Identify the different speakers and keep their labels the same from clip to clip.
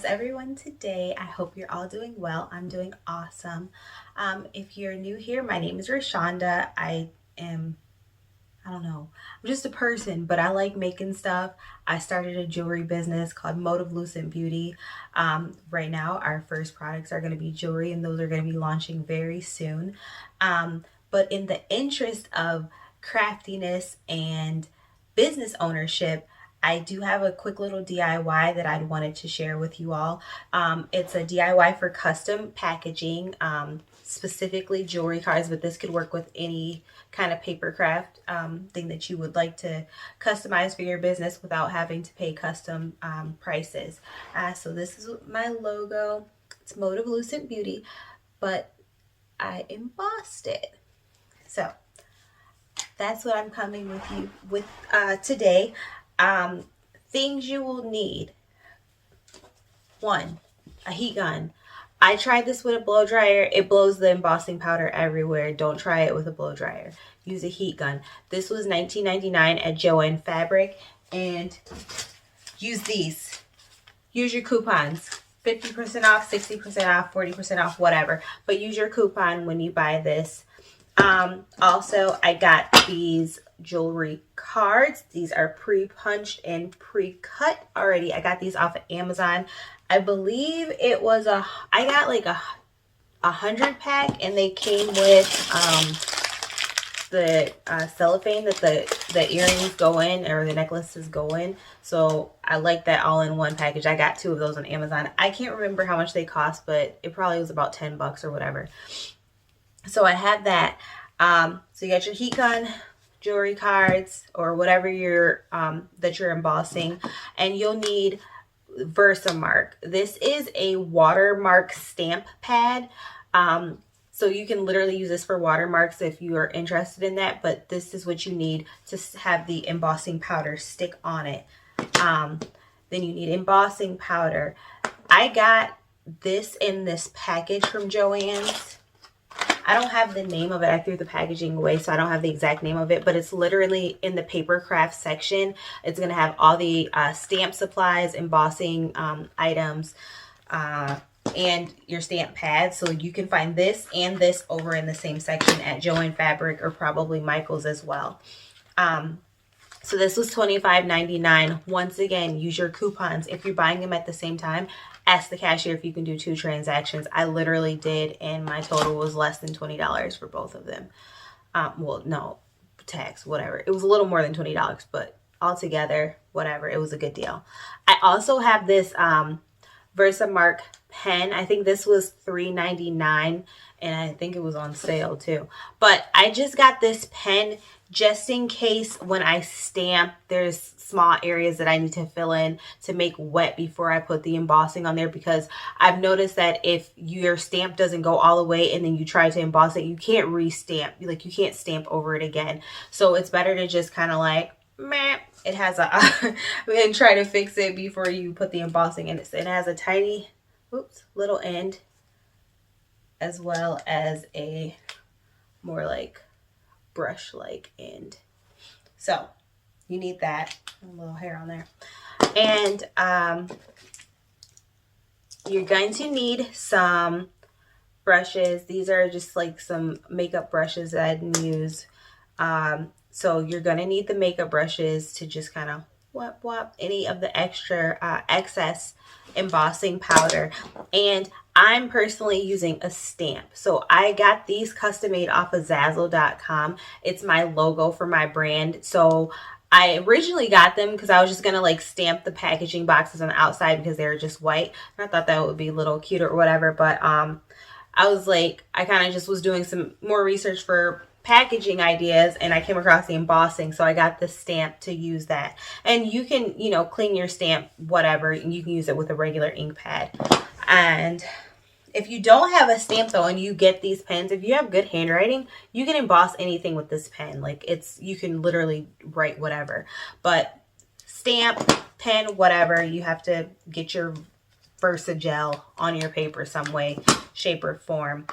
Speaker 1: everyone today? I hope you're all doing well. I'm doing awesome. If you're new here, my name is Rashonda. I don't know, I'm just a person, but I like making stuff. I started a jewelry business called Motive Lucent Beauty. Right now, our first products are going to be jewelry, and those are going to be launching very soon. But in the interest of craftiness and business ownership, I do have a quick little DIY that I wanted to share with you all. It's a DIY for custom packaging, specifically jewelry cards, but this could work with any kind of paper craft thing that you would like to customize for your business without having to pay custom prices. So this is my logo. It's Motive Lucent Beauty, but I embossed it. So that's what I'm coming with you with today. Um, Things you will need. One, a heat gun. I tried this with a blow dryer. It blows the embossing powder everywhere. Don't try it with a blow dryer. Use a heat gun. This was $19.99 at Joann Fabric, and use these. Use your coupons. 50% off, 60% off, 40% off, whatever. But use your coupon when you buy this. Also, I got these jewelry cards. These are pre-punched and pre-cut already. I got these off of Amazon. I believe it was I got like a 100 pack, and they came with the cellophane that the earrings go in, or the necklaces go in. So I like that all in one package. I got 2 of those on Amazon. I can't remember how much they cost, but it probably was about 10 bucks or whatever. So I have that. So you got your heat gun, jewelry cards, or whatever you're that you're embossing, and you'll need VersaMark. This is a watermark stamp pad. So you can literally use this for watermarks if you are interested in that, but this is what you need to have the embossing powder stick on it. Then you need embossing powder. I got this in this package from Joann's. I don't have the name of it. I threw the packaging away, so I don't have the exact name of it, but it's literally in the paper craft section. It's going to have all the stamp supplies, embossing items, and your stamp pads. So you can find this and this over in the same section at Joann Fabric, or probably Michael's as well. So this was $25.99. Once again, use your coupons. If you're buying them at the same time, ask the cashier if you can do 2 transactions. I literally did, and my total was less than $20 for both of them. Well, no, tax, whatever. It was a little more than $20, but altogether, whatever. It was a good deal. I also have this VersaMark pen. I think this was $3.99, and I think it was on sale too. But I just got this pen just in case when I stamp, there's small areas that I need to fill in to make wet before I put the embossing on there, because I've noticed that if your stamp doesn't go all the way and then you try to emboss it, you can't re-stamp. Like, you can't stamp over it again. So it's better to just kind of like, meh, it has a and try to fix it before you put the embossing in it. It has a tiny, little end, as well as a more like brush-like end. So you need that. A little hair on there. And you're going to need some brushes. These are just like some makeup brushes that I didn't use. So you're going to need the makeup brushes to just kind of whop any of the extra excess embossing powder. And I'm personally using a stamp. So I got these custom made off of Zazzle.com. It's my logo for my brand. So I originally got them because I was just going to like stamp the packaging boxes on the outside because they were just white. And I thought that would be a little cuter or whatever. But I was like, I kind of just was doing some more research for packaging ideas, and I came across the embossing, so I got the stamp to use that. And you can, clean your stamp, whatever, and you can use it with a regular ink pad. And if you don't have a stamp though, and you get these pens, if you have good handwriting, you can emboss anything with this pen. Like, you can literally write whatever. But stamp, pen, whatever, you have to get your VersaGel on your paper some way, shape, or form.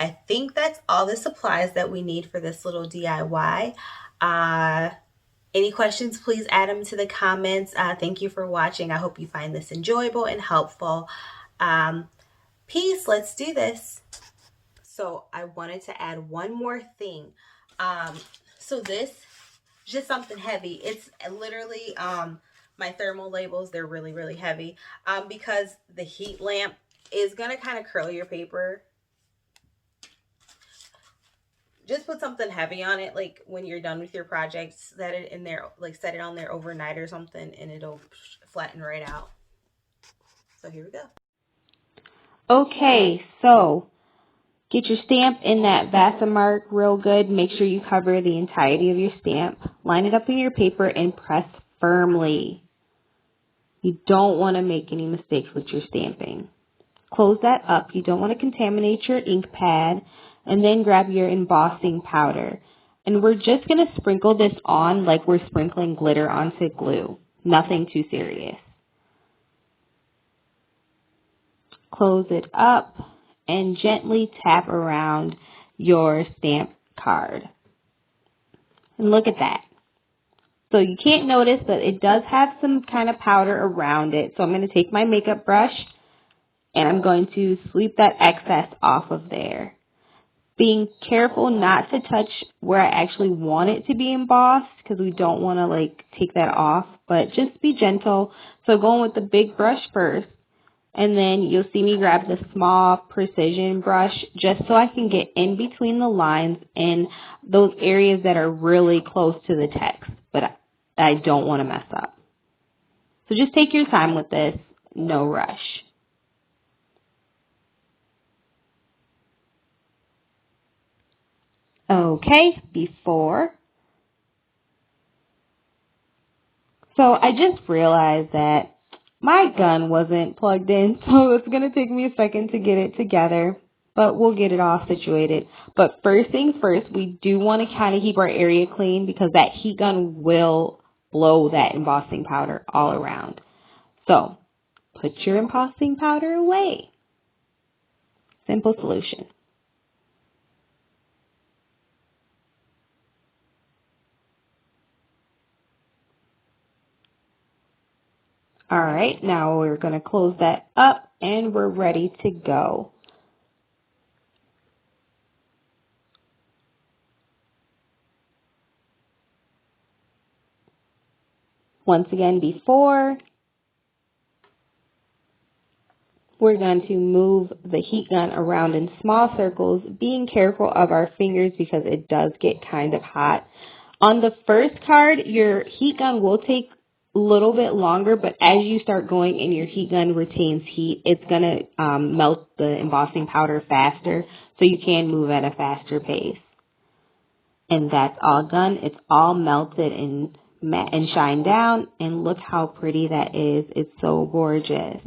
Speaker 1: I think that's all the supplies that we need for this little DIY. Any questions, please add them to the comments. Thank you for watching. I hope you find this enjoyable and helpful. Peace. Let's do this. So I wanted to add one more thing. So this, just something heavy. It's literally my thermal labels. They're really, really heavy because the heat lamp is going to kind of curl your paper. Just put something heavy on it, like when you're done with your project, set it in there, like set it on there overnight or something, and it'll flatten right out. So here we go.
Speaker 2: Okay, so get your stamp in that VersaMark real good. Make sure you cover the entirety of your stamp. Line it up in your paper and press firmly. You don't want to make any mistakes with your stamping. Close that up. You don't want to contaminate your ink pad. And then grab your embossing powder. And we're just going to sprinkle this on like we're sprinkling glitter onto glue. Nothing too serious. Close it up and gently tap around your stamp card. And look at that. So you can't notice, but it does have some kind of powder around it. So I'm going to take my makeup brush and I'm going to sweep that excess off of there. Being careful not to touch where I actually want it to be embossed because we don't want to like take that off, but just be gentle. So going with the big brush first, and then you'll see me grab the small precision brush just so I can get in between the lines in those areas that are really close to the text, but I don't want to mess up. So just take your time with this, no rush. Okay, before. So I just realized that my gun wasn't plugged in, so it's going to take me a second to get it together, but we'll get it all situated. But first things first, we do want to kind of keep our area clean because that heat gun will blow that embossing powder all around. So put your embossing powder away. Simple solution. All right, now we're going to close that up and we're ready to go. Once again, before, we're going to move the heat gun around in small circles, being careful of our fingers because it does get kind of hot. On the first card, your heat gun will take a little bit longer, but as you start going and your heat gun retains heat, it's going to melt the embossing powder faster, so you can move at a faster pace. And that's all done. It's all melted and shined down, and look how pretty that is. It's so gorgeous.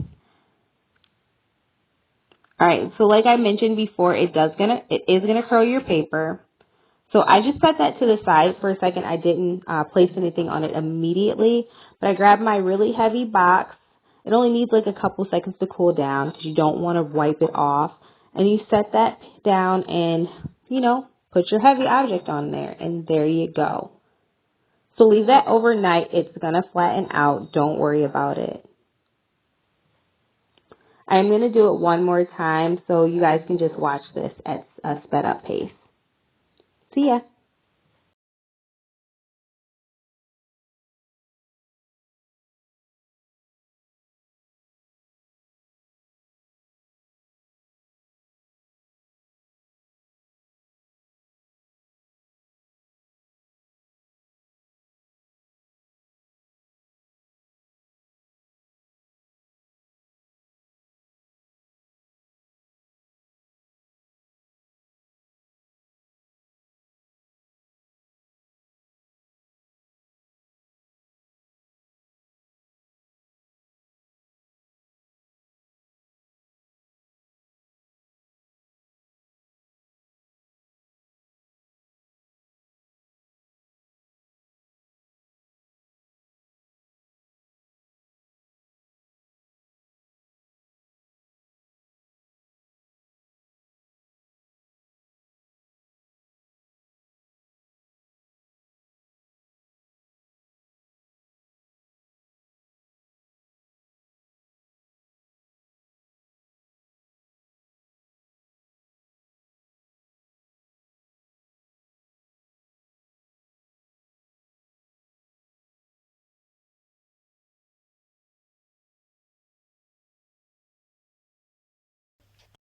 Speaker 2: All right, so like I mentioned before, it is gonna curl your paper. So I just set that to the side for a second. I didn't place anything on it immediately, but I grabbed my really heavy box. It only needs like a couple seconds to cool down because you don't want to wipe it off. And you set that down and, put your heavy object on there, and there you go. So leave that overnight. It's gonna flatten out. Don't worry about it. I'm going to do it one more time so you guys can just watch this at a sped up pace. See ya.